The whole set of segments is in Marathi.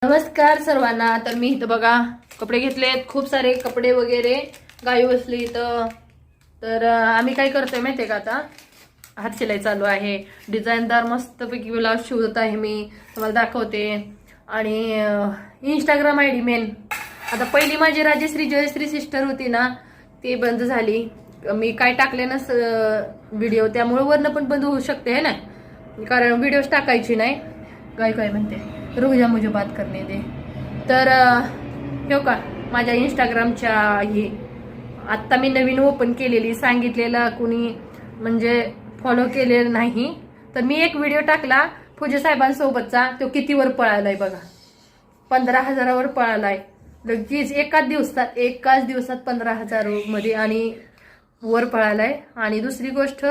नमस्कार सर्वांना. तर मी इथं बघा कपडे घेतलेत, खूप सारे कपडे वगैरे गाई बसली इथं. तर आम्ही काय करतोय माहितीये का, आता हात शिलाई चालू आहे. डिझाईनदार मस्तपैकी ब्लाउज शिवत आहे मी, तुम्हाला दाखवते. आणि इंस्टाग्राम आयडी मेन आता पहिली माझी राजश्री जयश्री सिस्टर होती ना, ती बंद झाली. मी काय टाकले ना व्हिडिओ, त्यामुळे वरनं पण बंद होऊ शकते है ना, कारण व्हिडिओज टाकायची नाही. काय म्हणते रुक जा मुझे बात करने दे. तर हो का, माझ्या इंस्टाग्रामच्या ही आत्ता मी नवीन ओपन केलेली, सांगितलेलं कुणी म्हणजे फॉलो केलेलं नाही. तर मी एक व्हिडिओ टाकला पूजा साहेबांसोबतचा, तो कितीवर पळालाय बघा, 15,000वर पळालाय. लगेच एकाच दिवसात 15,000 मध्ये आणि वर पळालाय. आणि दुसरी गोष्ट,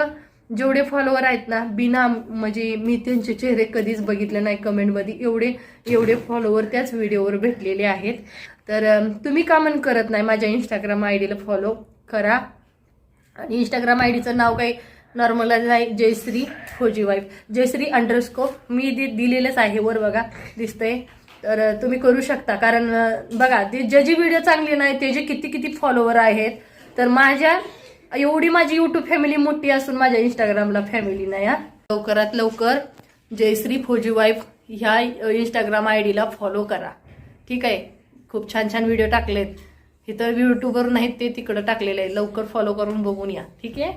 जेवढे फॉलोवर आहेत ना, बिना म्हणजे मी त्यांचे चेहरे कधीच बघितले नाही कमेंटमध्ये, एवढे फॉलोवर त्याच व्हिडिओवर भेटलेले आहेत. तर तुम्ही का म्हणून करत नाही, माझ्या इंस्टाग्राम आयडीला फॉलो करा. आणि इंस्टाग्राम आयडीचं नाव काही नॉर्मल आहे, जयश्री फौजी वाईफ, जयश्री_ मी दिलेलंच आहे, वर बघा दिसतंय. तर तुम्ही करू शकता, कारण बघा ते ज्याची व्हिडिओ चांगली नाही त्याचे किती फॉलोवर आहेत. तर एवढी माझी युट्यूब फॅमिली मोठी असून माझ्या इंस्टाग्रामला फॅमिली नाही. लवकरात लवकर जयश्री फौजी वाईफ ह्या इंस्टाग्राम आयडीला फॉलो करा, ठीक आहे. खूप छान व्हिडिओ टाकलेत इथं, युट्यूबवर नाहीत ते तिकडं टाकलेले आहे. लवकर फॉलो करून बघून या, ठीक आहे.